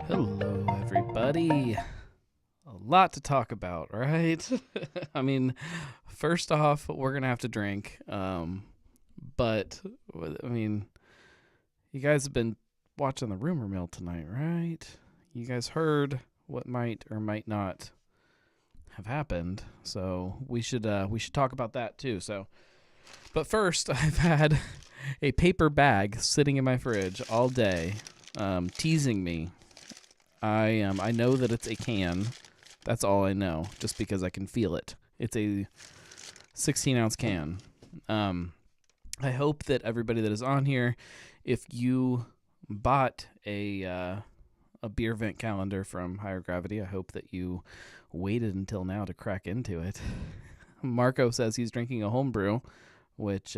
Hello, everybody. A lot to talk about, right? I mean, first off, we're going to have to drink. But, I mean, you guys have been watching the rumor mill tonight, right? You guys heard what might or might not have happened. So we should talk about that too. So, but first, I've had a paper bag sitting in my fridge all day, teasing me. I know that it's a can. That's all I know, just because I can feel it. It's a 16-ounce can. I hope that everybody that is on here, if you bought a Beervent calendar from Higher Gravity, I hope that you waited until now to crack into it. Marco says he's drinking a homebrew, which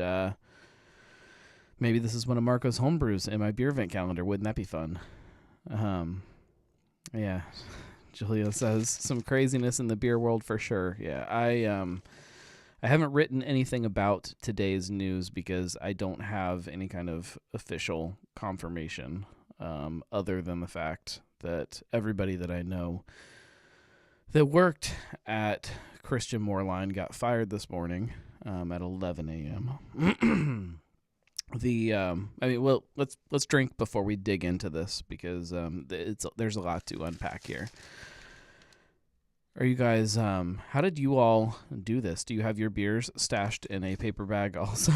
maybe this is one of Marco's homebrews in my Beervent calendar. Wouldn't that be fun? Yeah. Julia says some craziness in the beer world for sure. Yeah, I haven't written anything about today's news because I don't have any kind of official confirmation, other than the fact that everybody that I know that worked at Christian Moerlein got fired this morning at 11 a.m. Let's drink before we dig into this because there's a lot to unpack here. Are you guys, how did you all do this? Do you have your beers stashed in a paper bag also?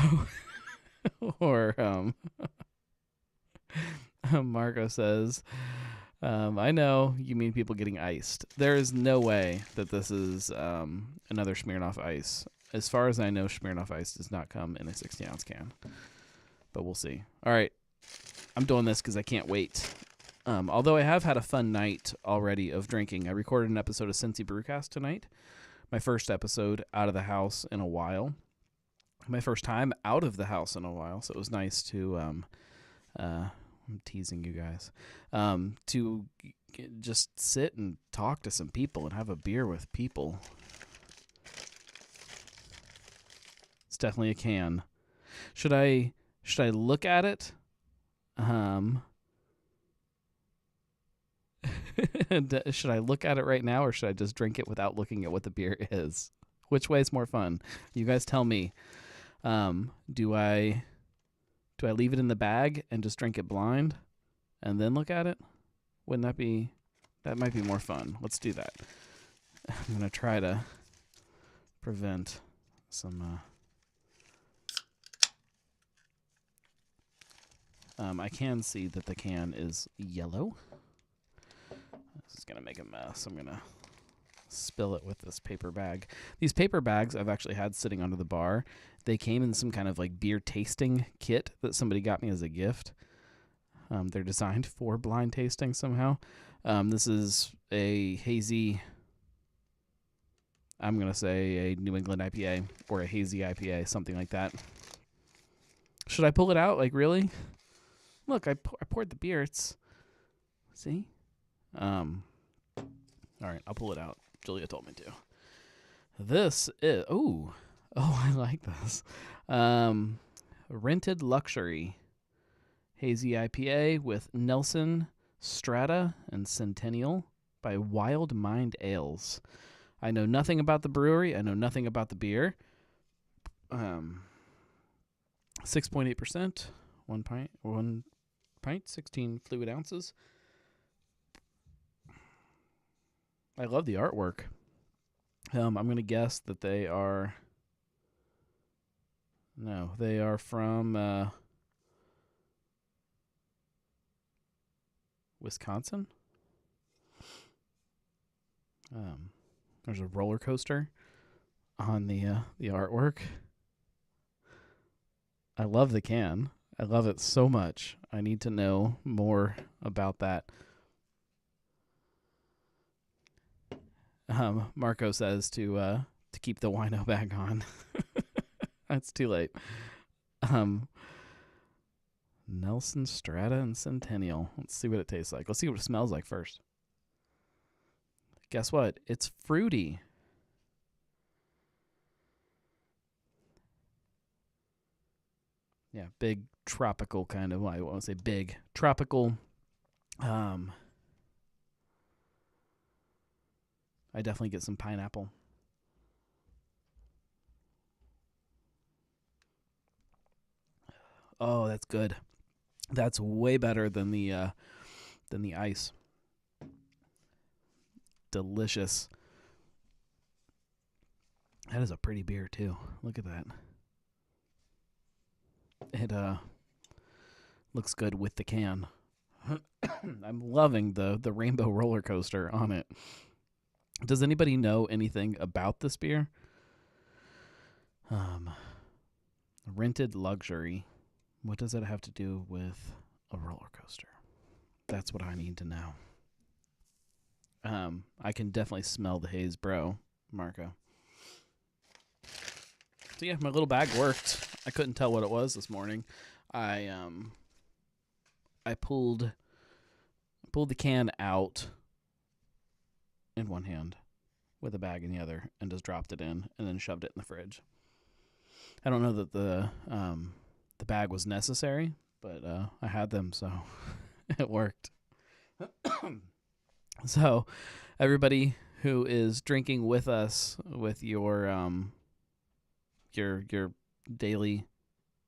Or, Marco says, I know you mean people getting iced. There is no way that this is another Smirnoff Ice. As far as I know, Smirnoff Ice does not come in a 16-ounce can. But we'll see. All right. I'm doing this because I can't wait. Although I have had a fun night already of drinking. I recorded an episode of Cincy Brewcast tonight. My first episode out of the house in a while. My first time out of the house in a while. So it was nice to, I'm teasing you guys, to just sit and talk to some people and have a beer with people. It's definitely a can. Should I look at it? Should I look at it right now, or should I just drink it without looking at what the beer is? Which way is more fun? You guys tell me. Do I leave it in the bag and just drink it blind and then look at it? Wouldn't that might be more fun. Let's do that. I'm going to try to prevent some I can see that the can is yellow. This is going to make a mess. I'm going to spill it with this paper bag. These paper bags I've actually had sitting under the bar. They came in some kind of like beer tasting kit that somebody got me as a gift. They're designed for blind tasting somehow. This is a hazy, I'm going to say a New England IPA or a hazy IPA, something like that. Should I pull it out? Like, really? Look, I poured the beer. It's, see? All right, I'll pull it out. Julia told me to. This is, I like this. Rented Luxury Hazy IPA with Nelson, Strata, and Centennial by Wild Mind Ales. I know nothing about the brewery. I know nothing about the beer. 6.8%, 1 pint, 16 fluid ounces. I love the artwork. I'm going to guess that they are from Wisconsin. There's a roller coaster on the artwork. I love the can. I love it so much. I need to know more about that. Marco says to keep the wino bag on. That's too late. Nelson Strata and Centennial. Let's see what it tastes like. Let's see what it smells like first. Guess what? It's fruity. Yeah, big tropical kind of. Well, I won't say big tropical. I definitely get some pineapple. Oh, that's good. That's way better than the ice. Delicious. That is a pretty beer too. Look at that. It looks good with the can. I'm loving the rainbow roller coaster on it. Does anybody know anything about this beer? Rented luxury. What does it have to do with a roller coaster? That's what I need to know. I can definitely smell the haze, bro, Marco. So yeah, my little bag worked. I couldn't tell what it was this morning. I pulled the can out in one hand with a bag in the other and just dropped it in and then shoved it in the fridge. I don't know that the bag was necessary, but I had them, so it worked. So everybody who is drinking with us with your daily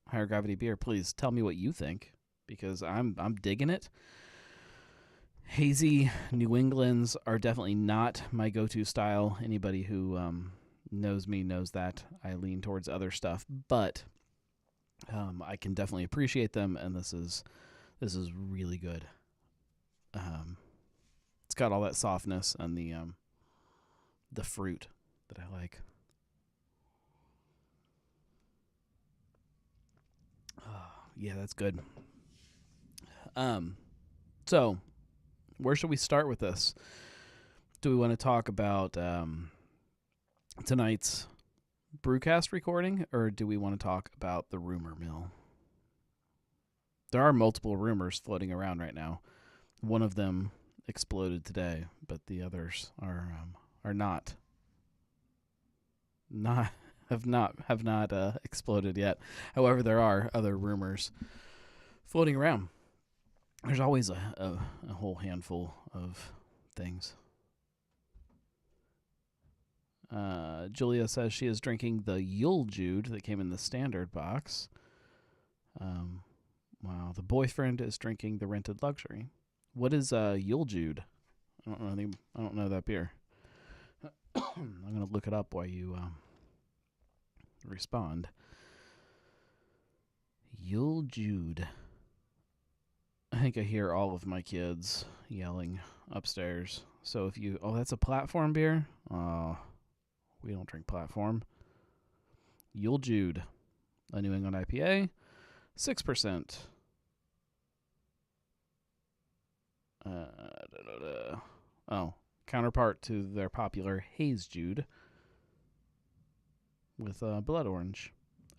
higher gravity beer, please tell me what you think, because I'm digging it. Hazy New Englands are definitely not my go-to style. Anybody who knows me knows that I lean towards other stuff, but I can definitely appreciate them, and this is really good. It's got all that softness and the fruit that I like. Yeah, that's good. So where should we start with this? Do we want to talk about tonight's Brewcast recording, or do we want to talk about the rumor mill? There are multiple rumors floating around right now. One of them exploded today, but the others are not have not exploded yet. However, there are other rumors floating around. There's always a whole handful of things. Julia says she is drinking the Yule Jude that came in the standard box. Wow, the boyfriend is drinking the rented luxury. What is Yule Jude? I don't know that beer. I'm gonna look it up while you respond. Yule Jude. I think I hear all of my kids yelling upstairs. So if you... Oh, that's a platform beer? We don't drink platform. Yule Jude. A New England IPA. 6%. Counterpart to their popular Haze Jude. With blood orange.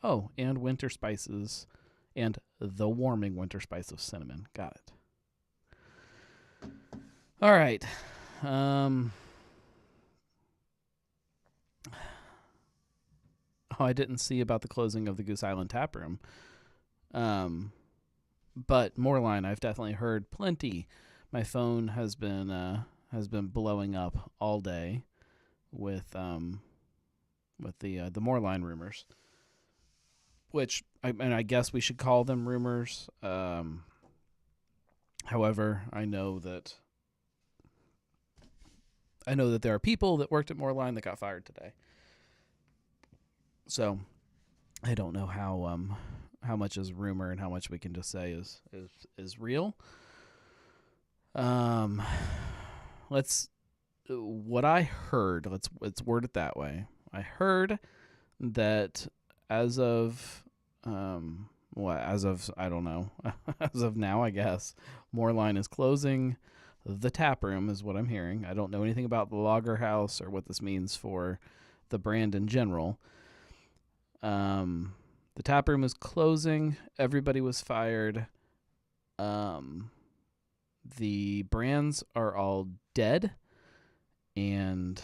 Oh, and winter spices. And the warming winter spice of cinnamon. Got it. All right. I didn't see about the closing of the Goose Island tap room. But Moerlein, I've definitely heard plenty. My phone has been blowing up all day with the Moerlein rumors. Which I guess we should call them rumors. However, I know that there are people that worked at Moerlein that got fired today. So I don't know how much is rumor and how much we can just say is real. Let's what I heard, let's word it that way. I heard that as of I don't know, as of now, I guess Moerlein is closing the tap room, is what I'm hearing. I don't know anything about the lager house or what this means for the brand in general. The tap room is closing. Everybody was fired. The brands are all dead, and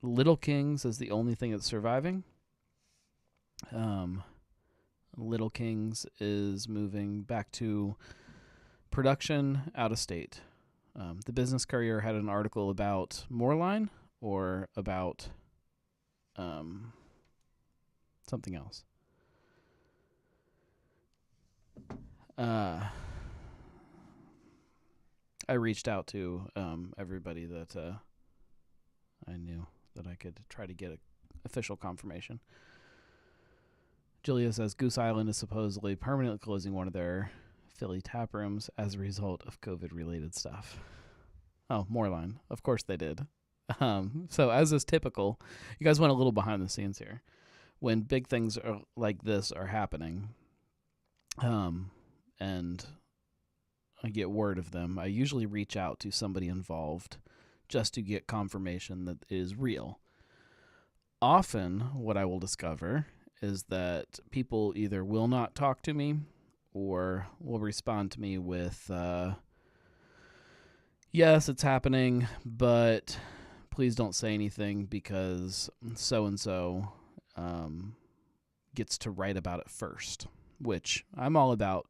Little Kings is the only thing that's surviving. Little Kings is moving back to production out of state. The Business Courier had an article about Moerlein or about something else. I reached out to everybody that I knew that I could try to get official confirmation. Julia says Goose Island is supposedly permanently closing one of their Philly tap rooms as a result of COVID-related stuff. Oh, Moerlein. Of course they did. So as is typical, you guys went a little behind the scenes here. When big things like this are happening, and I get word of them, I usually reach out to somebody involved just to get confirmation that it is real. Often what I will discover is that people either will not talk to me or will respond to me with, yes, it's happening, but please don't say anything because so-and-so gets to write about it first, which I'm all about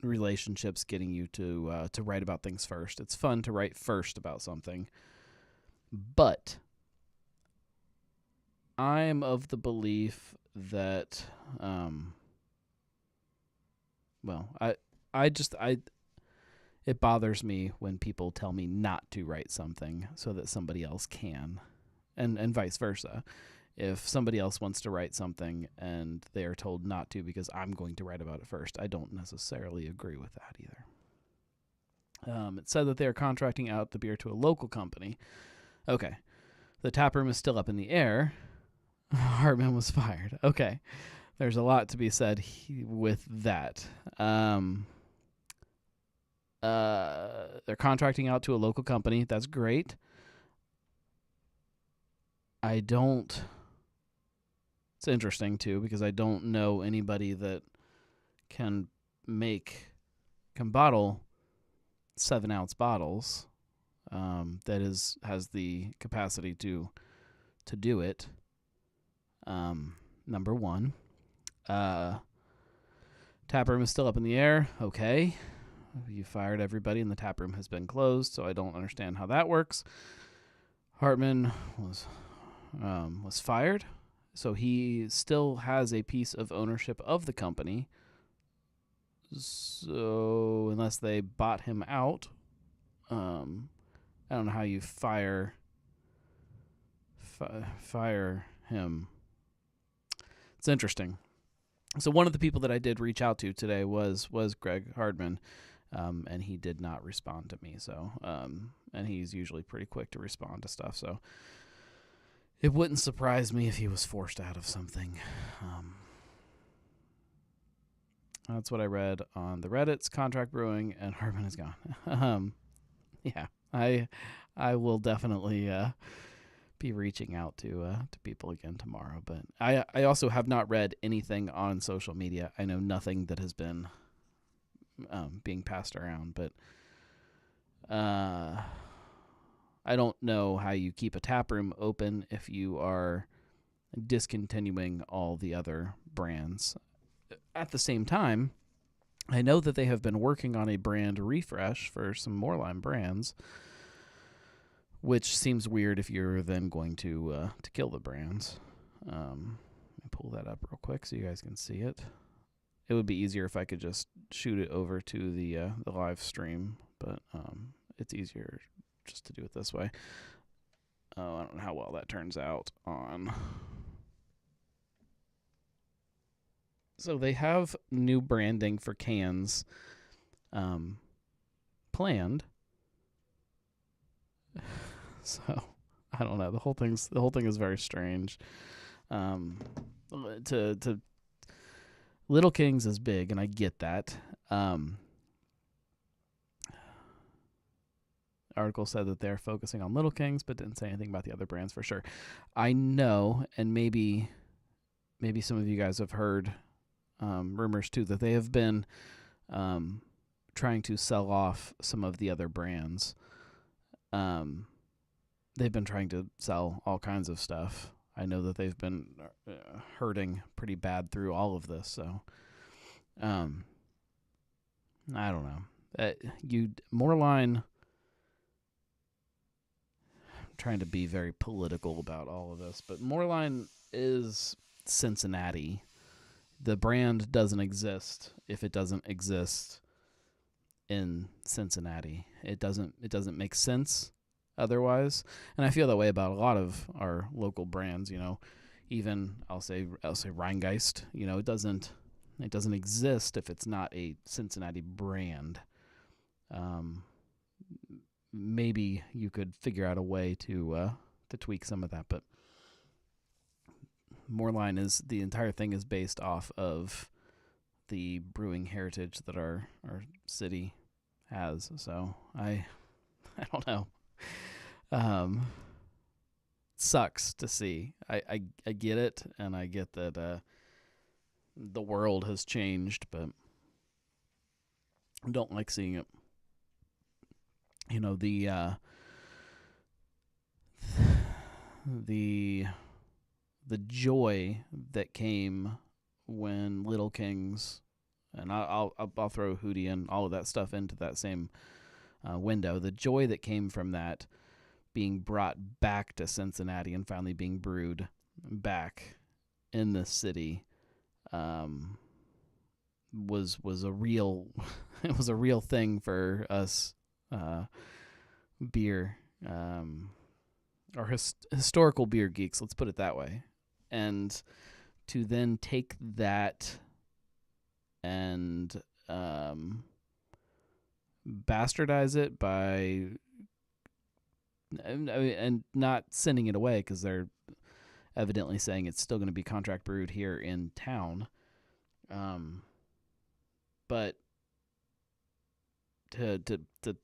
relationships, getting you to write about things first. It's fun to write first about something, but I'm of the belief that, it bothers me when people tell me not to write something so that somebody else can, and vice versa. If somebody else wants to write something and they are told not to because I'm going to write about it first, I don't necessarily agree with that either. It said that they are contracting out the beer to a local company. Okay. The tap room is still up in the air. Hardman was fired. Okay. There's a lot to be said with that. They're contracting out to a local company. That's great. It's interesting too, because I don't know anybody that can bottle 7-ounce bottles, that has the capacity to do it. Number one. Tap room is still up in the air. Okay. You fired everybody and the tap room has been closed, so I don't understand how that works. Hardman was fired, so he still has a piece of ownership of the company. So unless they bought him out, I don't know how you fire him. It's interesting. So one of the people that I did reach out to today was Greg Hardman, and he did not respond to me. So, and he's usually pretty quick to respond to stuff. So it wouldn't surprise me if he was forced out of something. That's what I read on the Reddits. Contract Brewing, and Hardman is gone. Yeah, I will definitely be reaching out to people again tomorrow. But I also have not read anything on social media. I know nothing that has been being passed around, but I don't know how you keep a tap room open if you are discontinuing all the other brands. At the same time, I know that they have been working on a brand refresh for some Moerlein brands, which seems weird if you're then going to kill the brands. Let me pull that up real quick so you guys can see it. It would be easier if I could just shoot it over to the live stream, but it's easier just to do it this way. I don't know how well that turns out on. So they have new branding for cans planned. So I don't know. The whole thing is very strange. To Little Kings is big, and I get that. Article said that they're focusing on Little Kings, but didn't say anything about the other brands for sure. I know, and maybe some of you guys have heard rumors too that they have been trying to sell off some of the other brands. They've been trying to sell all kinds of stuff. I know that they've been hurting pretty bad through all of this. So, I don't know. Moerlein. I'm trying to be very political about all of this, but Moerlein is Cincinnati. The brand doesn't exist if it doesn't exist in Cincinnati. It doesn't make sense otherwise. And I feel that way about a lot of our local brands, even I'll say Rheingeist, it doesn't exist if it's not a Cincinnati brand. Maybe you could figure out a way to tweak some of that, but Moerlein the entire thing is based off of the brewing heritage that our city has. So I don't know. Sucks to see. I get it, and I get that the world has changed, but I don't like seeing it. The joy that came when Little Kings, and I'll throw Hootie and all of that stuff into that same window. The joy that came from that being brought back to Cincinnati and finally being brewed back in the city was a real it was a real thing for us beer or historical beer geeks, let's put it that way. And to then take that and bastardize it by and not sending it away, because they're evidently saying it's still going to be contract brewed here in town, but to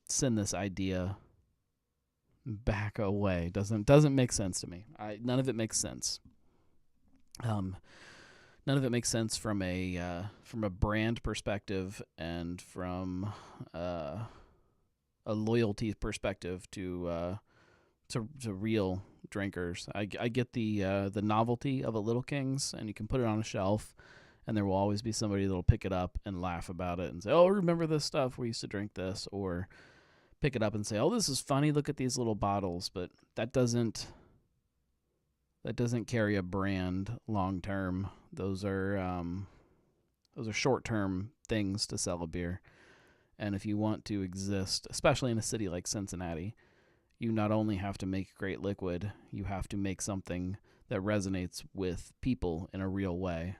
send this idea back away doesn't make sense to me. None of it makes sense. None of it makes sense from a brand perspective and from a loyalty perspective to real drinkers. I get the novelty of a Little Kings, and you can put it on a shelf, and there will always be somebody that'll pick it up and laugh about it and say, "Oh, remember this stuff? We used to drink this," or pick it up and say, "Oh, this is funny. Look at these little bottles." But that doesn't carry a brand long term. Those are short term things to sell a beer. And if you want to exist, especially in a city like Cincinnati, you not only have to make great liquid, you have to make something that resonates with people in a real way.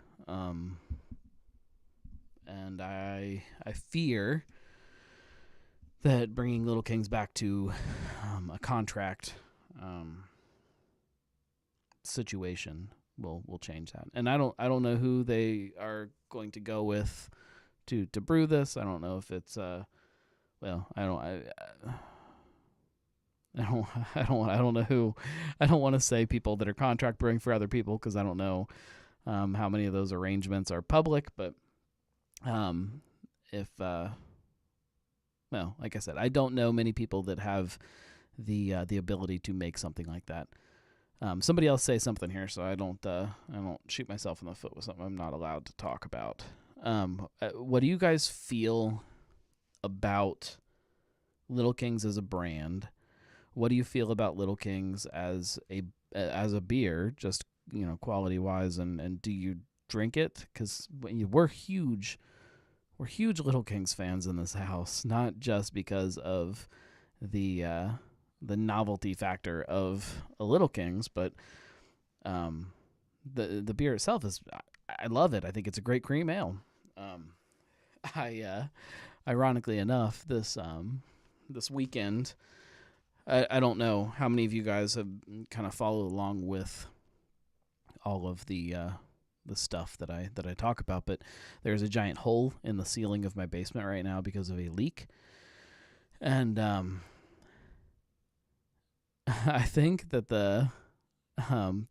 And I fear that bringing Little Kings back to a contract situation will change that. And I don't know who they are going to go with to brew this. I don't know if it's I don't know who. I don't want to say people that are contract brewing for other people, because I don't know how many of those arrangements are public. But like I said, I don't know many people that have the ability to make something like that. Somebody else say something here, so I don't shoot myself in the foot with something I'm not allowed to talk about. What do you guys feel about Little Kings as a brand? What do you feel about Little Kings as a beer, just quality wise, and do you drink it? Because we're huge Little Kings fans in this house, not just because of the novelty factor of a Little Kings, but the beer itself I love it. I think it's a great cream ale. Ironically enough, this weekend I don't know how many of you guys have kind of followed along with all of the stuff that I talk about, but there's a giant hole in the ceiling of my basement right now because of a leak, and I think that the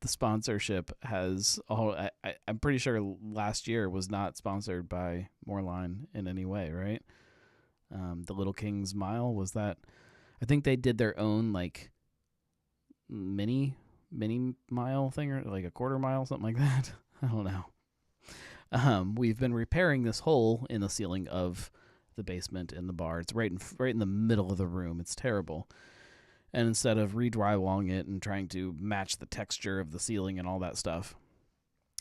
sponsorship has all. I'm pretty sure last year was not sponsored by Moerlein in any way, right? The Little Kings Mile was that. I think they did their own like mini mile thing, or like a quarter mile, something like that. I don't know. We've been repairing this hole in the ceiling of the basement in the bar. It's right in the middle of the room. It's terrible. And instead of re-drywalling it and trying to match the texture of the ceiling and all that stuff,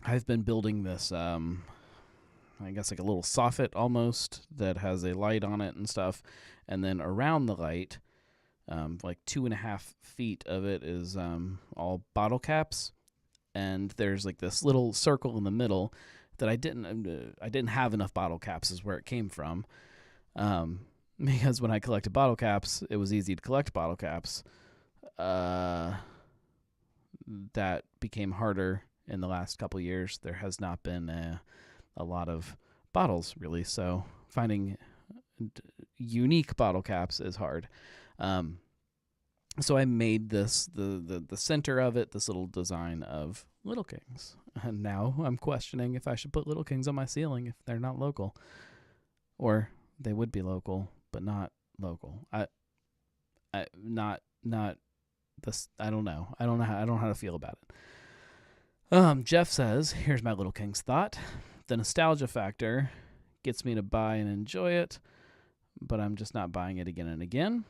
I've been building this, I guess like a little soffit almost that has a light on it and stuff. And then around the light, like 2.5 feet of it is all bottle caps. And there's like this little circle in the middle that I didn't have enough bottle caps is where it came from. Because when I collected bottle caps, it was easy to collect bottle caps. That became harder in the last couple years. There has not been a lot of bottles, really, so finding unique bottle caps is hard. So I made this, the center of it, this little design of Little Kings. And now I'm questioning if I should put Little Kings on my ceiling if they're not local. Or they would be local, but not local. I don't know. I don't know how to feel about it. Jeff says, here's my Little Kings thought. The nostalgia factor gets me to buy and enjoy it, but I'm just not buying it again and again.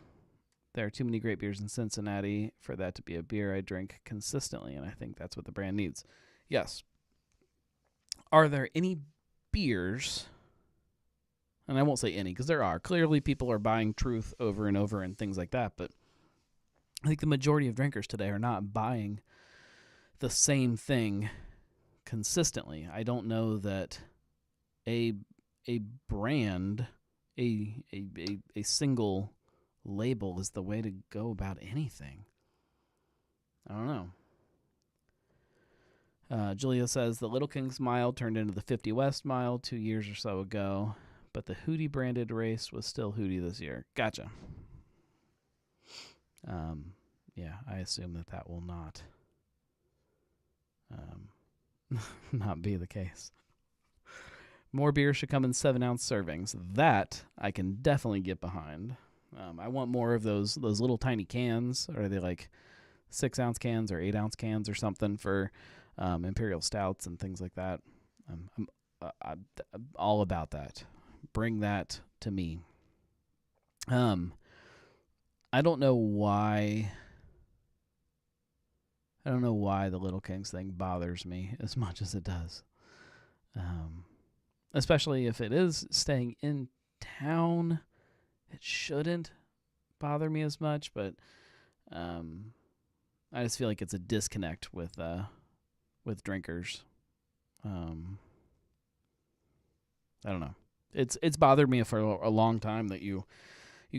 There are too many great beers in Cincinnati for that to be a beer I drink consistently, and I think that's what the brand needs. Yes. Are there any beers, and I won't say any because there are. Clearly people are buying Truth over and over and things like that, but I think the majority of drinkers today are not buying the same thing consistently. I don't know that a brand, a single label is the way to go about anything. I don't know. Julia says the Little Kings Mile turned into the 50 West Mile 2 years or so ago, but the Hootie branded race was still Hootie this year. Gotcha. Yeah, I assume that will not not be the case. More beer should come in 7-ounce servings. That I can definitely get behind. I want more of those little tiny cans. Are they like 6-ounce cans or 8-ounce cans or something for imperial stouts and things like that? I'm all about that. Bring that to me. I don't know why the Little Kings thing bothers me as much as it does. Especially if it is staying in town, it shouldn't bother me as much, but I just feel like it's a disconnect with drinkers. I don't know. It's bothered me for a long time that you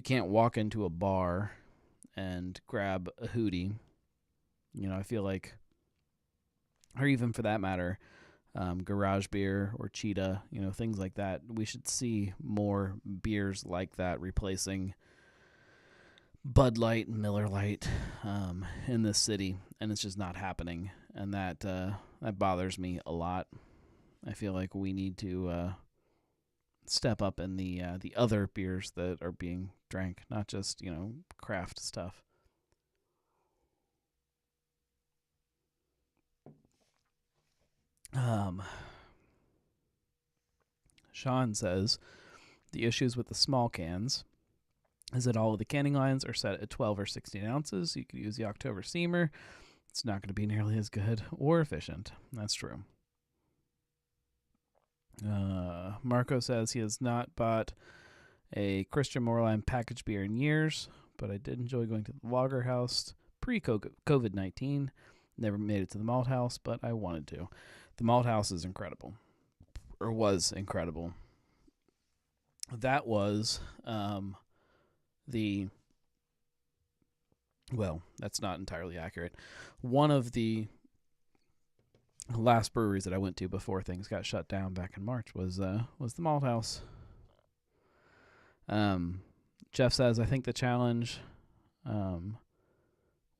can't walk into a bar and grab a Hootie. You know, I feel like, or even for that matter, Garage Beer or Cheetah, you know, things like that. We should see more beers like that replacing Bud Light and Miller Lite in this city, and it's just not happening, and that bothers me a lot. I feel like we need to step up in the other beers that are being drank, not just, you know, craft stuff. Sean says the issues with the small cans is that all of the canning lines are set at 12 or 16 ounces. You could use the October steamer. It's not going to be nearly as good or efficient. That's true. Marco says he has not bought a Christian Moerlein packaged beer in years, but I did enjoy going to the Lager House pre-COVID-19. Never made it to the Malt House, but I wanted to. The Malt House is incredible, or was incredible. That was the Well, that's not entirely accurate. One of the last breweries that I went to before things got shut down back in March was the Malt House. Jeff says, I think the challenge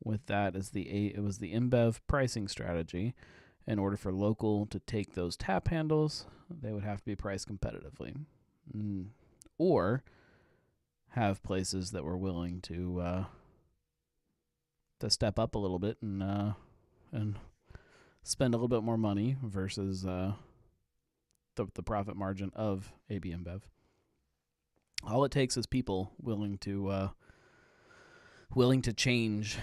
with that is it was the InBev pricing strategy. In order for local to take those tap handles, they would have to be priced competitively, or have places that were willing to step up a little bit and spend a little bit more money versus the profit margin of AB InBev. All it takes is people willing to change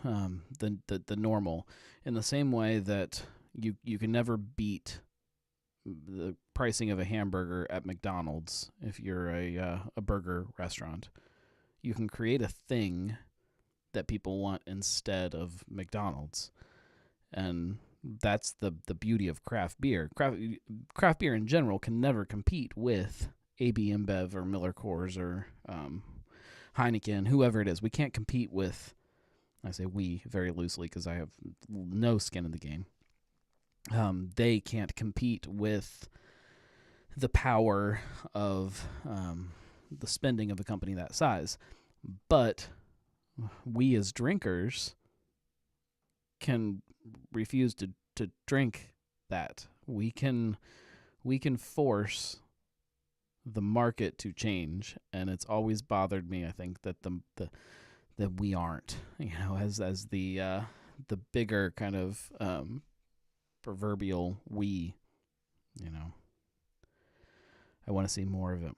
the normal, in the same way that you can never beat the pricing of a hamburger at McDonald's if you're a burger restaurant. You can create a thing that people want instead of McDonald's, and that's the beauty of craft beer. Craft beer in general can never compete with AB InBev or Miller Coors or Heineken, whoever it is. We can't compete with, I say we very loosely because I have no skin in the game. They can't compete with the power of the spending of a company that size. But we as drinkers can refuse to drink that. We can force the market to change, and it's always bothered me, I think, that that we aren't, as the bigger kind of proverbial we, I want to see more of it.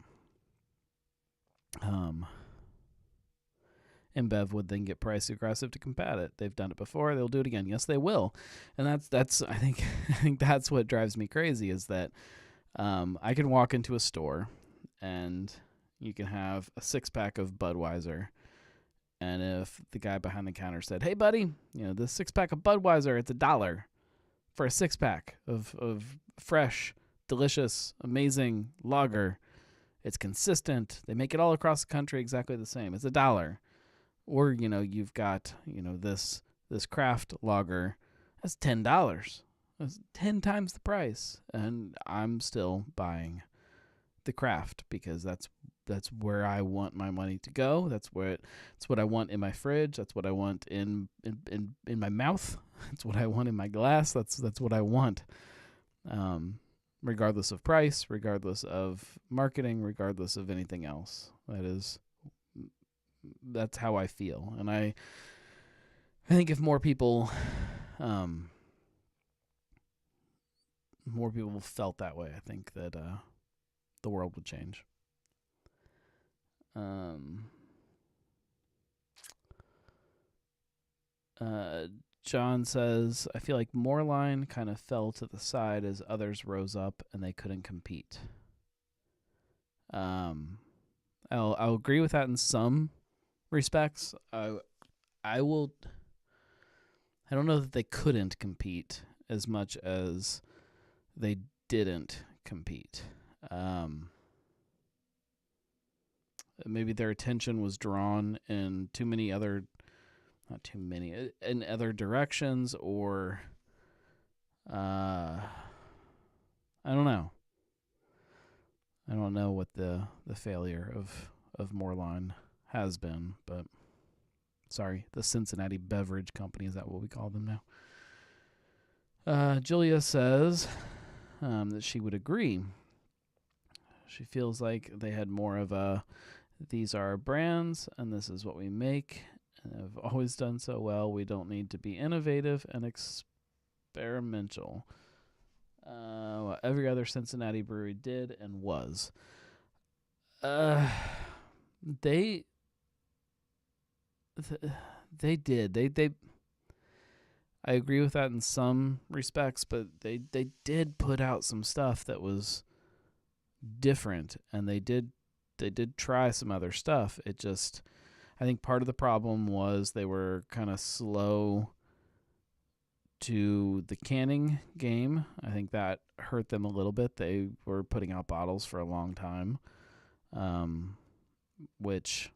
InBev would then get price aggressive to combat it. They've done it before. They'll do it again. Yes, they will. And that's I think that's what drives me crazy, is that I can walk into a store and you can have a 6-pack of Budweiser. And if the guy behind the counter said, "Hey, buddy, this 6-pack of Budweiser, it's $1 for a 6-pack of fresh, delicious, amazing lager. It's consistent. They make it all across the country exactly the same. It's $1." Or, you've got, this craft lager. That's $10. That's 10 times the price. And I'm still buying the craft because that's where I want my money to go. That's what I want in my fridge. That's what I want in my mouth. That's what I want in my glass. That's what I want. Regardless of price, regardless of marketing, regardless of anything else. That's how I feel. And I think if more people felt that way, I think that the world would change. John says, I feel like Moerlein kind of fell to the side as others rose up and they couldn't compete. I'll agree with that in some respects. I don't know that they couldn't compete as much as they didn't compete. Maybe their attention was drawn in in other directions, or I don't know. I don't know what the failure of Moerlein has been, but sorry, the Cincinnati Beverage Company, is that what we call them now? Julia says that she would agree. She feels like they had more of these are our brands, and this is what we make, and have always done so well. We don't need to be innovative and experimental. Every other Cincinnati brewery did and was. They did. I agree with that in some respects, but they did put out some stuff that was different, and they did try some other stuff. It just, I think part of the problem was they were kind of slow to the canning game. I think that hurt them a little bit. They were putting out bottles for a long time, which,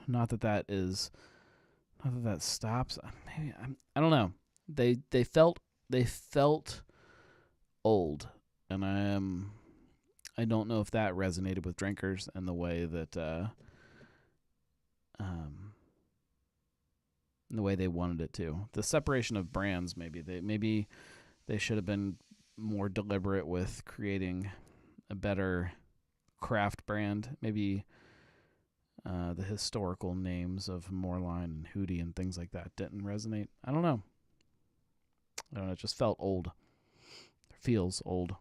not that is whether that stops, maybe I don't know. They felt old, and I don't know if that resonated with drinkers in the way that in the way they wanted it to. The separation of brands, maybe they should have been more deliberate with creating a better craft brand. Maybe the historical names of Moerlein and Hootie and things like that didn't resonate. I don't know. It just felt old. It feels old.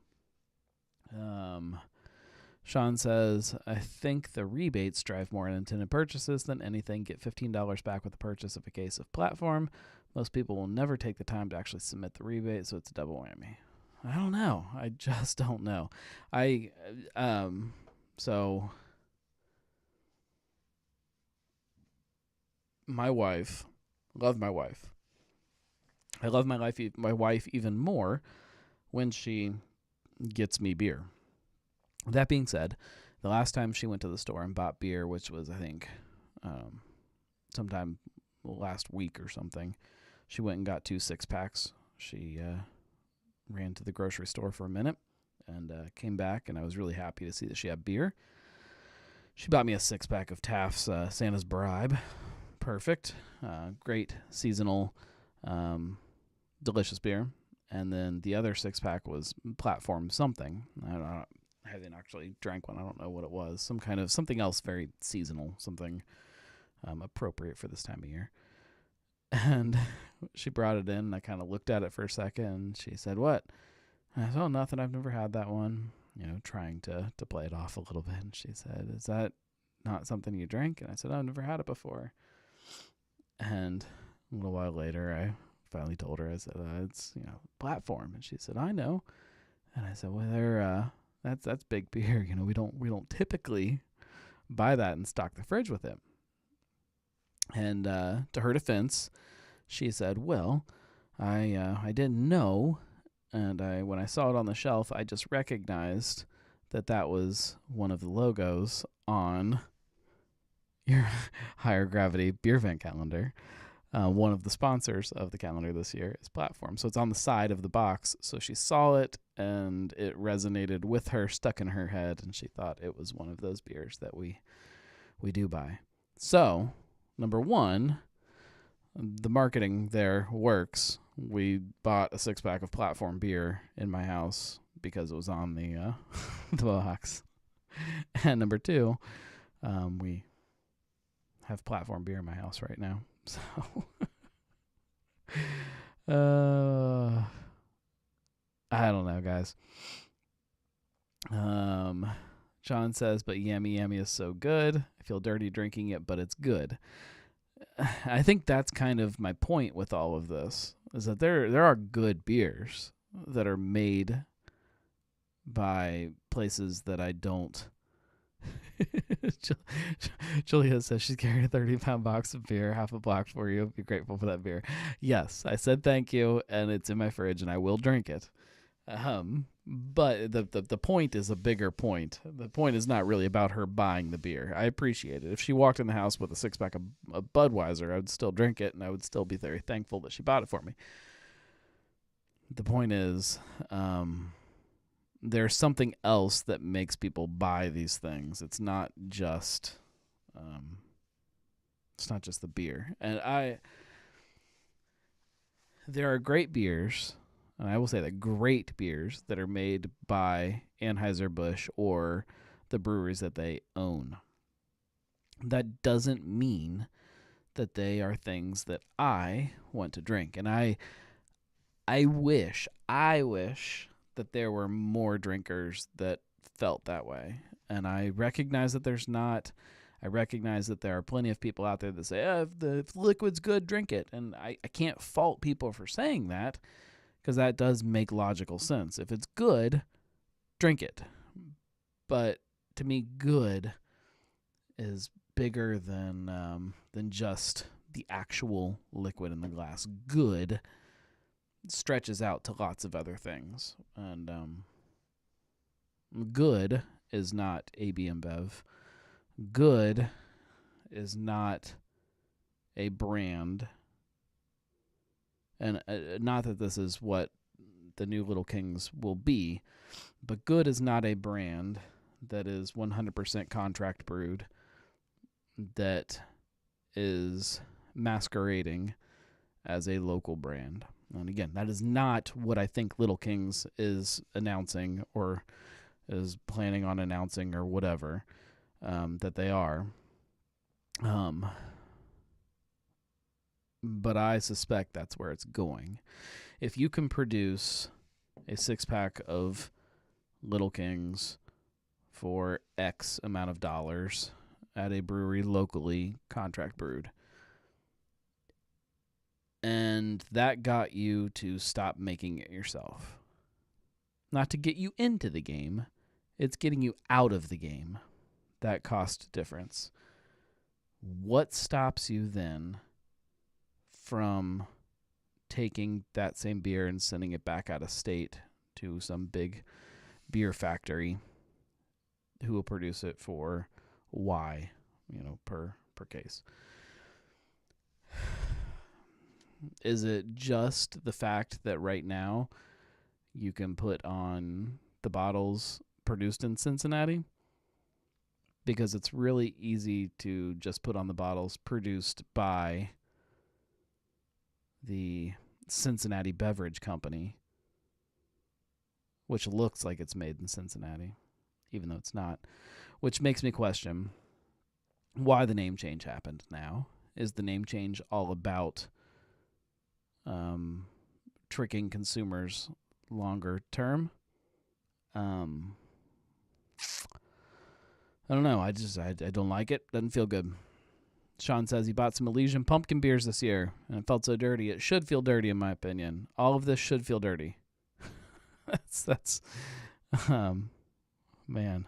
Sean says, I think the rebates drive more unintended purchases than anything. Get $15 back with the purchase of a case of Platform. Most people will never take the time to actually submit the rebate, so it's a double whammy. I don't know. I just don't know. So my wife, love my wife. I love my wife even more when she gets me beer. That being said, the last time she went to the store and bought beer, which was, I think, sometime last week or something, she went and got 2 6-packs. She ran to the grocery store for a minute and came back, and I was really happy to see that she had beer. She bought me a 6-pack of Taft's Santa's Bribe. Perfect. Great seasonal, delicious beer. And then the other 6-pack was Platform something. I haven't actually drank one. I don't know what it was. Something else very seasonal, something appropriate for this time of year. And she brought it in, and I kind of looked at it for a second, and she said, what? And I said, oh, nothing. I've never had that one. Trying to play it off a little bit. And she said, is that not something you drink? And I said, oh, I've never had it before. And a little while later, I finally told her, I said, it's, Platform. And she said, I know. And I said, well, that's big beer. We don't typically buy that and stock the fridge with it. And to her defense, she said, well, I didn't know. And when I saw it on the shelf, I just recognized that was one of the logos on your Higher Gravity Beervent calendar. One of the sponsors of the calendar this year is Platform. So it's on the side of the box. So she saw it, and it resonated with her, stuck in her head, and she thought it was one of those beers that we do buy. So, number one, the marketing there works. We bought a 6-pack of Platform beer in my house because it was on the the box. And number two, we have Platform beer in my house right now. So, I don't know, guys. John says, but Yummy Yummy is so good. I feel dirty drinking it, but it's good. I think that's kind of my point with all of this, is that there are good beers that are made by places that I don't. Julia says she's carrying a 30-pound box of beer, half a block for you. Be grateful for that beer. Yes, I said thank you, and it's in my fridge, and I will drink it. But the point is a bigger point. The point is not really about her buying the beer. I appreciate it. If she walked in the house with a 6-pack of Budweiser, I would still drink it, and I would still be very thankful that she bought it for me. The point is, there's something else that makes people buy these things. It's not just the beer. And there are great beers, and I will say that great beers that are made by Anheuser-Busch or the breweries that they own. That doesn't mean that they are things that I want to drink. And I wish that there were more drinkers that felt that way. And I recognize that there's not. I recognize that there are plenty of people out there that say, if the liquid's good, drink it. And I can't fault people for saying that, because that does make logical sense. If it's good, drink it. But to me, good is bigger than just the actual liquid in the glass. Good stretches out to lots of other things. And good is not AB InBev. Good is not a brand, and not that this is what the new Little Kings will be, but Good is not a brand that is 100% contract brewed, that is masquerading as a local brand. And again, that is not what I think Little Kings is announcing or is planning on announcing or whatever that they are. But I suspect that's where it's going. If you can produce a 6-pack of Little Kings for X amount of dollars at a brewery locally, contract brewed, and that got you to stop making it yourself. Not to get you into the game, it's getting you out of the game. That cost difference. What stops you then from taking that same beer and sending it back out of state to some big beer factory who will produce it for Y, per case? Is it just the fact that right now you can put on the bottles produced in Cincinnati? Because it's really easy to just put on the bottles produced by the Cincinnati Beverage Company, which looks like it's made in Cincinnati, even though it's not, which makes me question why the name change happened now. Is the name change all about tricking consumers longer term? I don't know. I don't like it. Doesn't feel good. Sean says he bought some Elysian pumpkin beers this year, and it felt so dirty. It should feel dirty, in my opinion. All of this should feel dirty. that's man.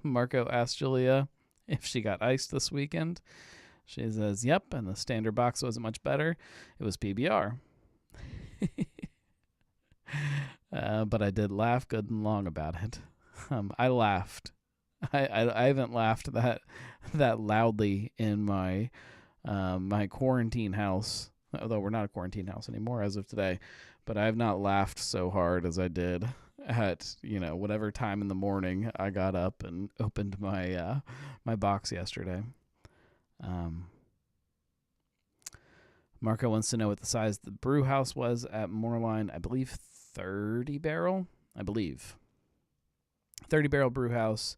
Marco asked Julia if she got iced this weekend. She says, yep, and the standard box wasn't much better. It was PBR. But I did laugh good and long about it. I laughed. I haven't laughed that loudly in my my quarantine house, although we're not a quarantine house anymore as of today. But I have not laughed so hard as I did at whatever time in the morning I got up and opened my my box yesterday. Marco wants to know what the size the brew house was at Moerlein. I believe 30 barrel. 30 barrel brew house,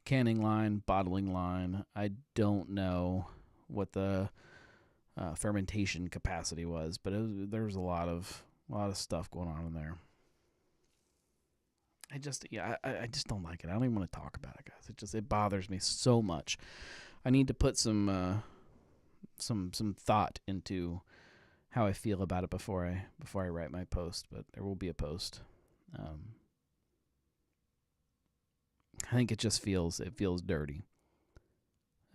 canning line, bottling line. I don't know what the fermentation capacity was, but there was a lot of stuff going on in there. I just don't like it. I don't even want to talk about it, guys. It bothers me so much. I need to put some thought into how I feel about it before I write my post, but there will be a post. I think it just feels dirty.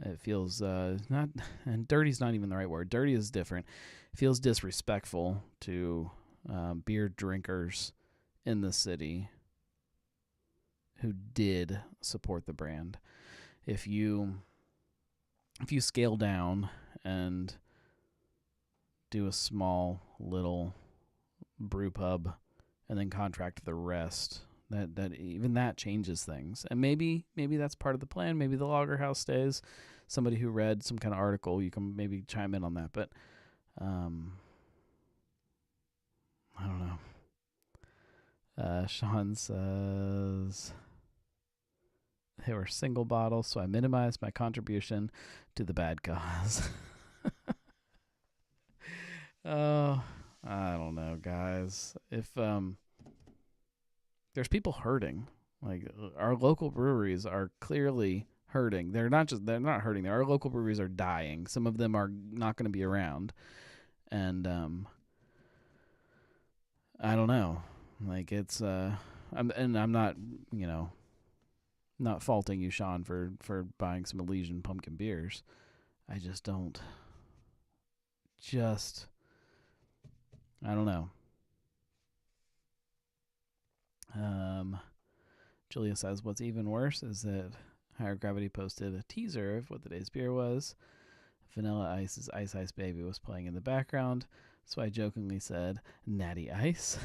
It feels not, and dirty's not even the right word. Dirty is different. It feels disrespectful to beer drinkers in the city who did support the brand. If you scale down and do a small little brew pub and then contract the rest, that even that changes things. And maybe that's part of the plan. Maybe the lager house stays. Somebody who read some kind of article, you can maybe chime in on that. But I don't know. Sean says they were single bottles, so I minimized my contribution to the bad cause. Oh, I don't know, guys. If there's people hurting, like our local breweries are clearly hurting. They're not hurting. Our local breweries are dying. Some of them are not going to be around, and I don't know. Like it's I'm not not faulting you, Sean, for buying some Elysian pumpkin beers. I just don't. I don't know. Julia says, what's even worse is that Higher Gravity posted a teaser of what today's beer was. Vanilla Ice's Ice Ice Baby was playing in the background, so I jokingly said, Natty Ice.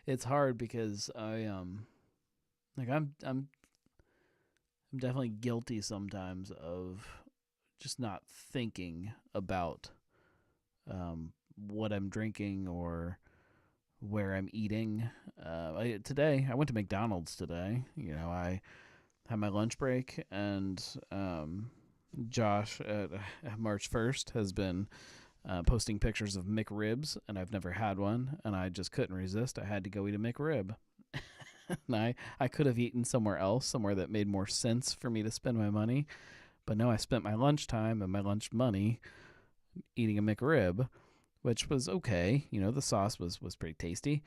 It's hard because I'm definitely guilty sometimes of just not thinking about what I'm drinking or where I'm eating. Today, I went to McDonald's today. I had my lunch break, and Josh at March 1st has been posting pictures of McRibs, and I've never had one, and I just couldn't resist. I had to go eat a McRib. And I could have eaten somewhere else, somewhere that made more sense for me to spend my money. But no, I spent my lunchtime and my lunch money eating a McRib, which was okay. The sauce was pretty tasty,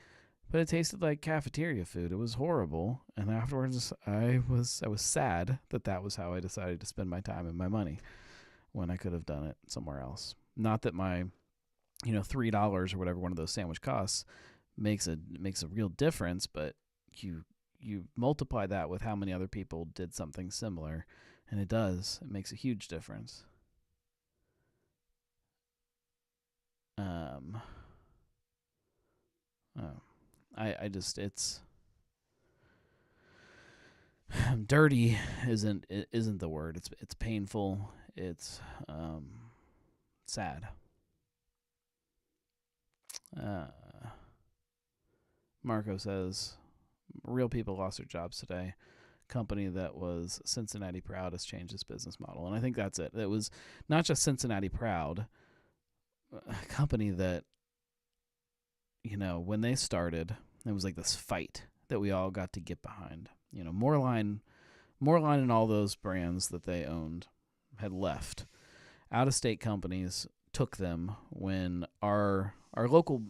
but it tasted like cafeteria food. It was horrible. And afterwards, I was sad that was how I decided to spend my time and my money when I could have done it somewhere else. Not that my, $3 or whatever one of those sandwich costs makes a real difference, but you multiply that with how many other people did something similar, and it makes a huge difference. It's dirty isn't the word. It's painful. It's sad. Marco says, real people lost their jobs today. Company that was Cincinnati proud has changed its business model. And I think that's it. It was not just Cincinnati proud, a company that, when they started, it was like this fight that we all got to get behind. Moerlein and all those brands that they owned had left. Out-of-state companies took them when our local...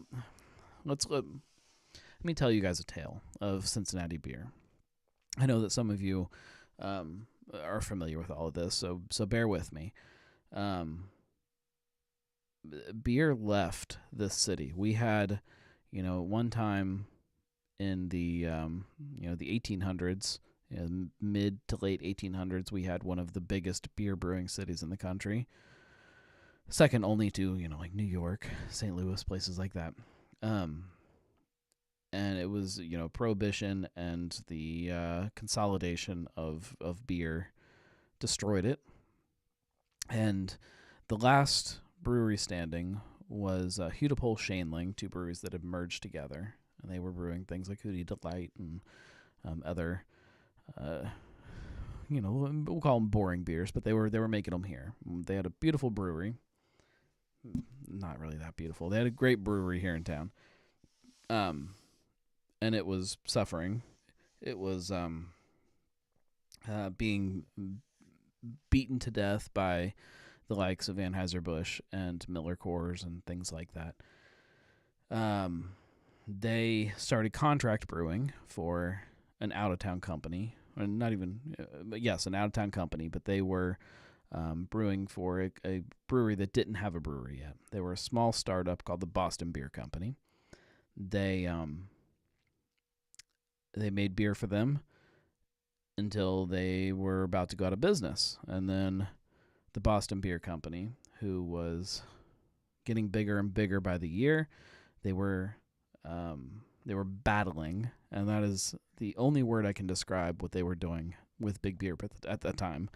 Let me tell you guys a tale of Cincinnati beer. I know that some of you are familiar with all of this, so bear with me. Beer left this city. We had, one time in the the 1800s, mid to late 1800s, we had one of the biggest beer brewing cities in the country. Second only to, like New York, St. Louis, places like that. And it was, Prohibition and the consolidation of beer destroyed it. And the last brewery standing was Hudipole Shaneling, two breweries that had merged together. And they were brewing things like Hootie Delight and other, we'll call them boring beers, but they were making them here. They had a beautiful brewery. Not really that beautiful. They had a great brewery here in town. And it was suffering. It was being beaten to death by the likes of Anheuser-Busch and Miller Coors and things like that. They started contract brewing for an out-of-town company. Or not even, yes, an out-of-town company, but they were brewing for a brewery that didn't have a brewery yet. They were a small startup called the Boston Beer Company. They made beer for them until they were about to go out of business. And then the Boston Beer Company, who was getting bigger and bigger by the year, they were battling, and that is the only word I can describe what they were doing with big beer at that time.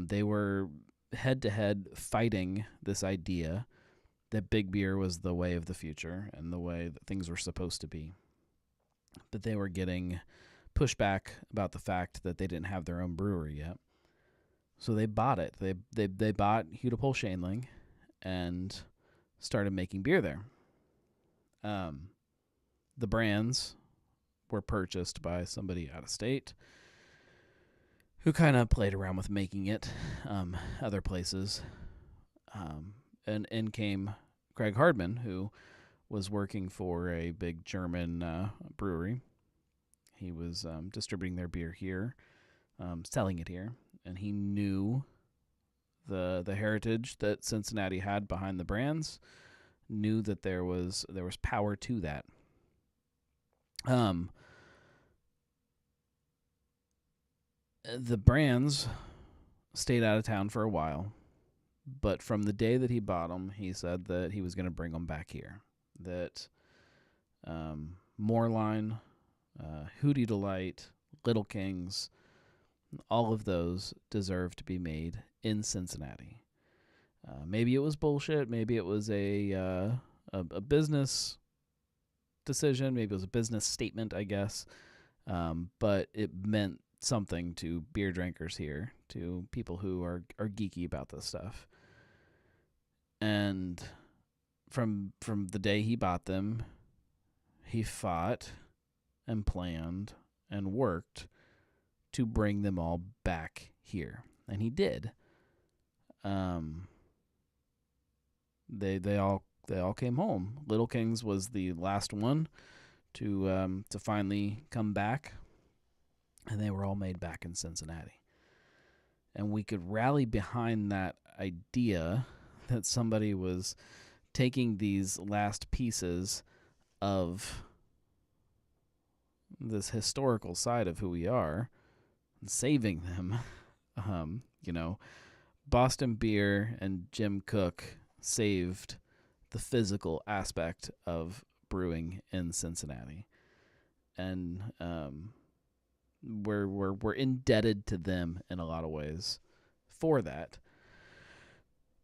They were head-to-head fighting this idea that big beer was the way of the future and the way that things were supposed to be. But they were getting pushback about the fact that they didn't have their own brewery yet. So they bought it. They bought Hudipole Shaneling and started making beer there. The brands were purchased by somebody out of state who kind of played around with making it other places. And in came Greg Hardman, who was working for a big German brewery. He was distributing their beer here, selling it here, and he knew the heritage that Cincinnati had behind the brands, knew that there was power to that. The brands stayed out of town for a while, but from the day that he bought them, he said that he was going to bring them back here. That Moerlein, Hootie Delight, Little Kings, all of those deserve to be made in Cincinnati. Maybe it was bullshit. Maybe it was a business decision. Maybe it was a business statement, I guess. But it meant something to beer drinkers here, to people who are geeky about this stuff. And from the day he bought them, he fought and planned and worked to bring them all back here, and he did. They all came home. Little Kings was the last one to finally come back, and they were all made back in Cincinnati. And we could rally behind that idea that somebody was taking these last pieces of this historical side of who we are and saving them. Boston Beer and Jim Koch saved the physical aspect of brewing in Cincinnati. And we're indebted to them in a lot of ways for that.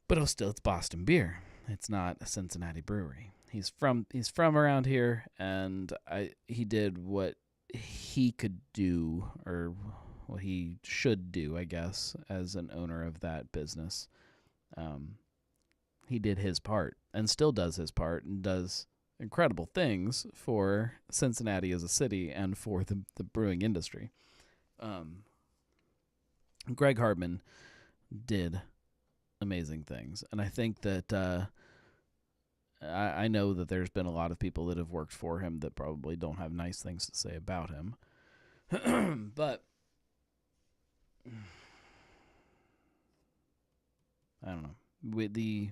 But it's Boston Beer. It's not a Cincinnati brewery. He's from around here, and he did what he could do, or what he should do, I guess, as an owner of that business. He did his part and still does his part and does incredible things for Cincinnati as a city and for the brewing industry. Greg Hardman did amazing things, and I think that I know that there's been a lot of people that have worked for him that probably don't have nice things to say about him. But I don't know. With the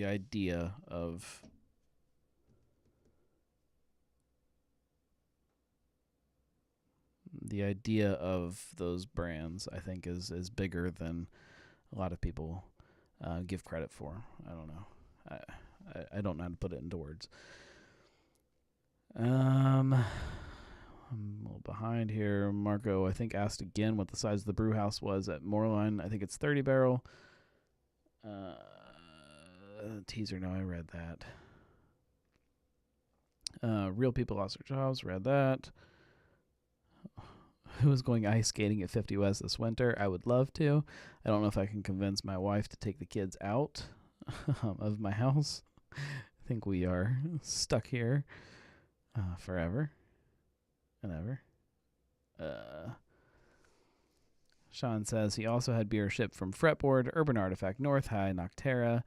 idea of those brands, I think, is bigger than a lot of people give credit for. I don't know. I don't know how to put it into words. I'm a little behind here. Marco, I think, asked again what the size of the brew house was at Moerlein. I think it's 30 barrel. Teaser, no, I read that. Real People Lost Their Jobs, read that. Who is going ice skating at 50 West this winter? I would love to. I don't know if I can convince my wife to take the kids out of my house. I think we are stuck here forever and ever. Sean says he also had beer shipped from Fretboard, Urban Artifact, North High, Nocterra,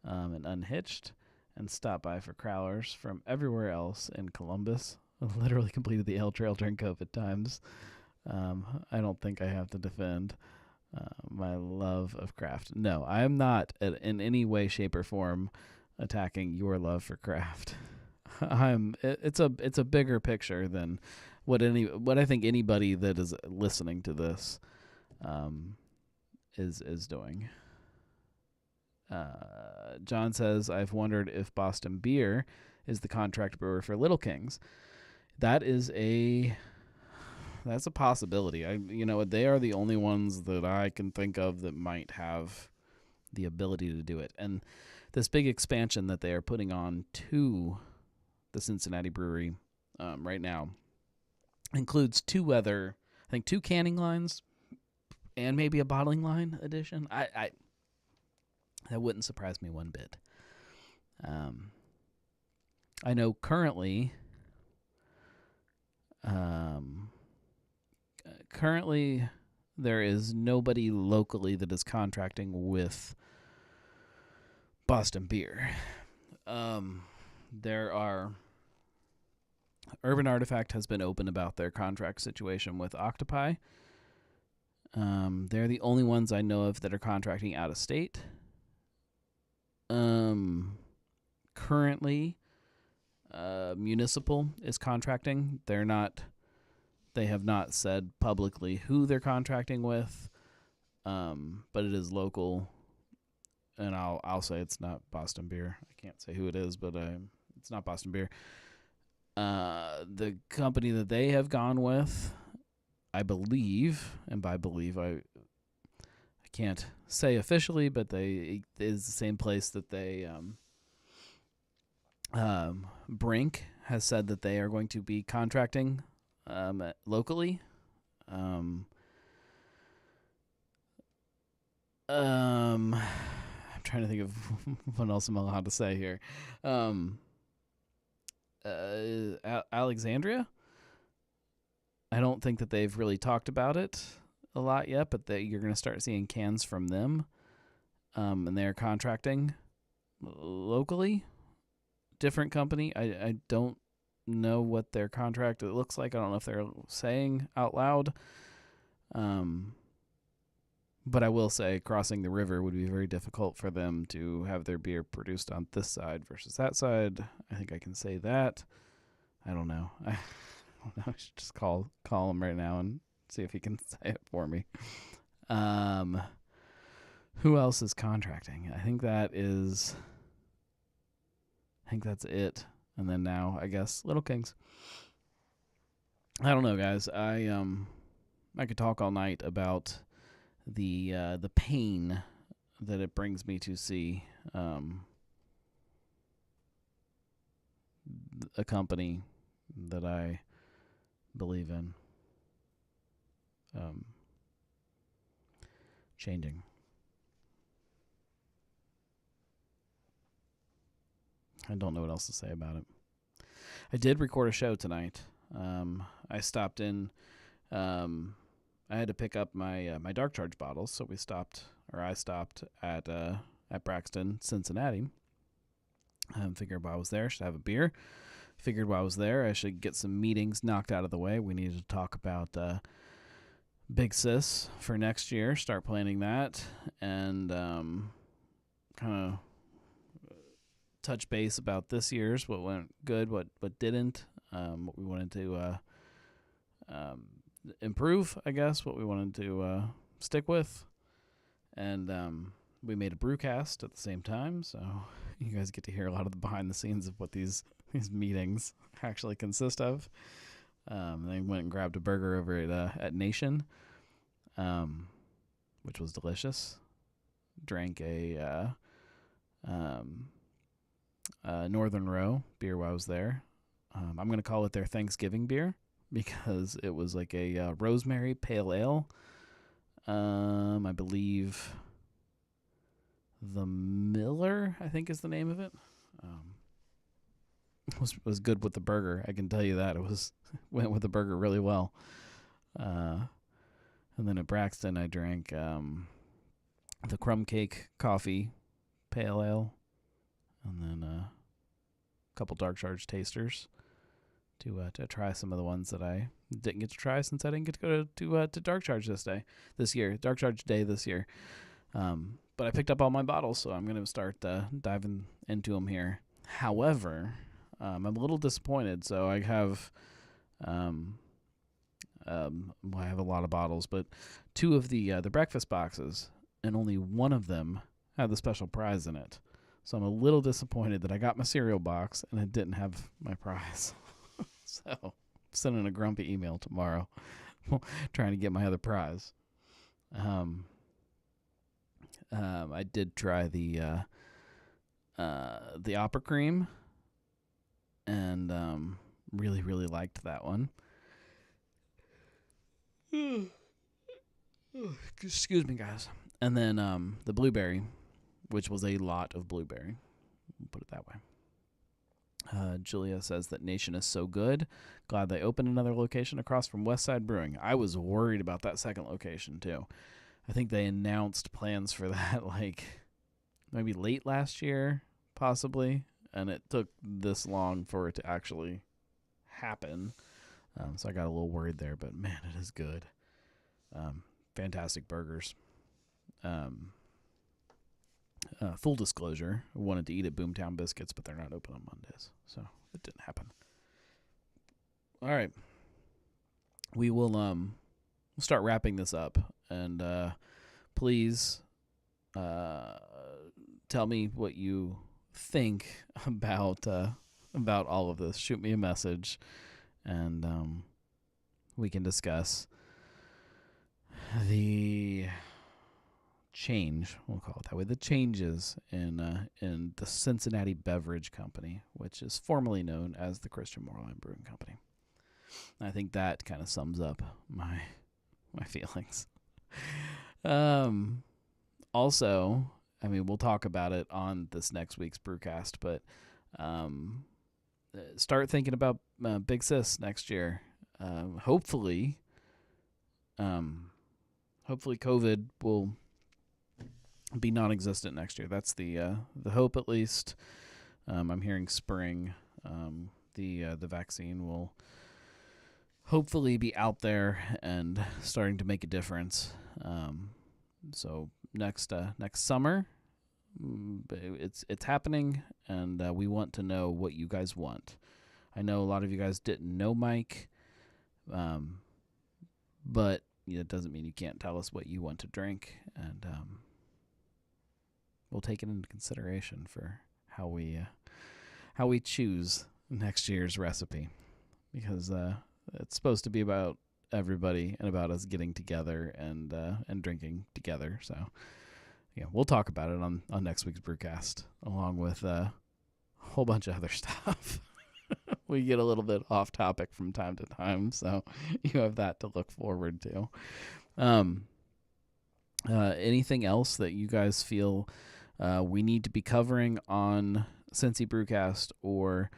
and Unhitched, and stopped by for crowlers from everywhere else in Columbus. Literally completed the Ale Trail during COVID times. I don't think I have to defend my love of craft. No, I am not in any way, shape, or form attacking your love for craft. It's a bigger picture than what I think anybody that is listening to this is doing. John says, I've wondered if Boston Beer is the contract brewer for Little Kings. That's a possibility. They are the only ones that I can think of that might have the ability to do it. And this big expansion that they are putting on to the Cincinnati brewery right now includes two canning lines and maybe a bottling line addition. That wouldn't surprise me one bit. I know currently there is nobody locally that is contracting with Boston Beer. There are Urban Artifact has been open about their contract situation with Octopi. They're the only ones I know of that are contracting out of state. Currently, Municipal is contracting. They have not said publicly who they're contracting with, but it is local. And I'll say it's not Boston Beer. I can't say who it is, but it's not Boston Beer. The company that they have gone with, I believe, and by believe I can't say officially, but it is the same place that they Brink has said that they are going to be contracting locally. I'm trying to think of what else I'm allowed to say here. Alexandria. I don't think that they've really talked about it a lot yet, but you're going to start seeing cans from them, and they're contracting locally. Different company. I don't know what their contract it looks like. I don't know if they're saying out loud. But I will say crossing the river would be very difficult for them to have their beer produced on this side versus that side. I think I can say that. I don't know. I should just call him right now and see if he can say it for me. Who else is contracting? I think that's it. And then now, I guess, Little Kings. I don't know, guys. I could talk all night about the pain that it brings me to see a company that I believe in changing. I don't know what else to say about it. I did record a show tonight. I stopped in. I had to pick up my Dark Charge bottles, so I stopped at Braxton, Cincinnati. Figured while I was there, I should have a beer. Figured while I was there, I should get some meetings knocked out of the way. We needed to talk about Big Sis for next year, start planning that, and kind of touch base about this year's, what went good, what didn't, what we wanted to improve, I guess, what we wanted to stick with. And we made a brewcast at the same time, so you guys get to hear a lot of the behind the scenes of what these meetings actually consist of. They went and grabbed a burger over at Nation, which was delicious. Drank a Northern Row beer while I was there. I'm going to call it their Thanksgiving beer because it was like a rosemary pale ale. I believe the Miller, I think is the name of it. Was good with the burger. I can tell you that. Went with the burger really well. And then at Braxton, I drank the Crumb Cake Coffee Pale Ale, and then a couple Dark Charge tasters to try some of the ones that I didn't get to try since I didn't get to go to Dark Charge this year, Dark Charge Day this year. But I picked up all my bottles, so I'm going to start diving into them here. However, I'm a little disappointed. So I have I have a lot of bottles, but 2 of the breakfast boxes, and only one of them had the special prize in it. So I'm a little disappointed that I got my cereal box and it didn't have my prize. So I'm sending a grumpy email tomorrow trying to get my other prize. I did try the Opera Cream, and really, really liked that one. Excuse me, guys. And then the blueberry, which was a lot of blueberry. We'll put it that way. Julia says that Nation is so good. Glad they opened another location across from Westside Brewing. I was worried about that second location, too. I think they announced plans for that, like, maybe late last year, possibly. And it took this long for it to actually happen. So I got a little worried there, but man, it is good. Fantastic burgers. Full disclosure, I wanted to eat at Boomtown Biscuits, but they're not open on Mondays, so it didn't happen. All right. We will we'll start wrapping this up, and please tell me what you think about all of this. Shoot me a message, and we can discuss the change, we'll call it that way, the changes in the Cincinnati Beverage Company, which is formerly known as the Christian Moerlein Brewing Company. I think that kind of sums up my feelings. Also, I mean, we'll talk about it on this next week's Brewcast, but start thinking about Big Sis next year. Hopefully COVID will be non-existent next year. That's the hope, at least. I'm hearing spring. The vaccine will hopefully be out there and starting to make a difference. So next summer, it's happening, and we want to know what you guys want. I know a lot of you guys didn't know Mike, but it doesn't mean you can't tell us what you want to drink, and we'll take it into consideration for how we choose next year's recipe, because it's supposed to be about everybody and about us getting together and drinking together. So yeah, we'll talk about it on next week's Brewcast, along with a whole bunch of other stuff. We get a little bit off topic from time to time, so you have that to look forward to. Anything else that you guys feel we need to be covering on Cincy Brewcast or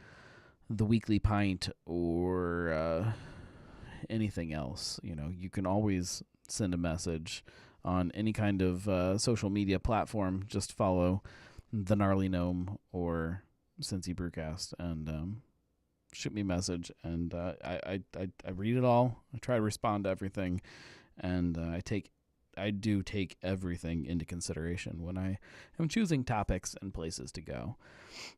the Weekly Pint or anything else? You can always send a message on any kind of social media platform. Just follow the Gnarly Gnome or Cincy Brewcast and shoot me a message, and I read it all. I try to respond to everything, and I do take everything into consideration when I am choosing topics and places to go.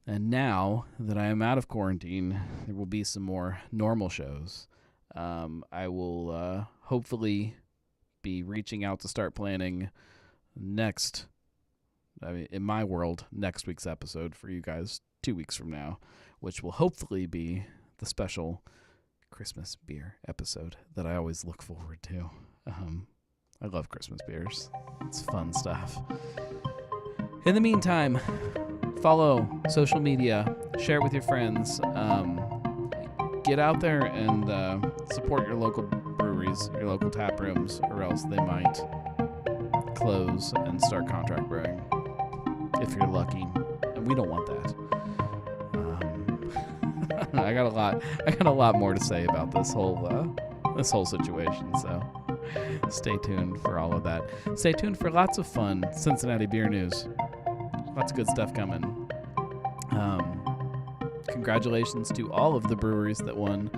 And now that I am out of quarantine, there will be some more normal shows. I will hopefully be reaching out to start planning in my world, next week's episode for you guys 2 weeks from now, which will hopefully be the special Christmas beer episode that I always look forward to. I love Christmas beers. It's fun stuff. In the meantime, follow social media, share it with your friends. Get out there and support your local breweries, your local tap rooms, or else they might close and start contract brewing if you're lucky, and we don't want that. I got a lot more to say about this whole situation, so stay tuned for all of that. Stay tuned for lots of fun Cincinnati beer news. Lots of good stuff coming. Congratulations to all of the breweries that won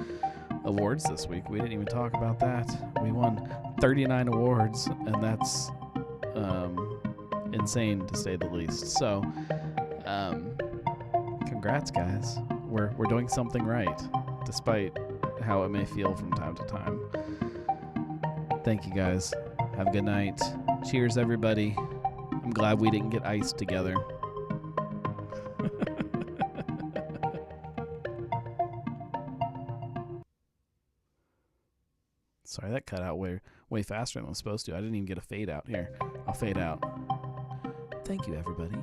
awards this week. We didn't even talk about that. We won 39 awards, and that's insane to say the least. So, congrats, guys. We're doing something right, despite how it may feel from time to time. Thank you, guys. Have a good night. Cheers, everybody. I'm glad we didn't get iced together. Sorry, that cut out way faster than it was supposed to. I didn't even get a fade out. Here, I'll fade out. Thank you, everybody.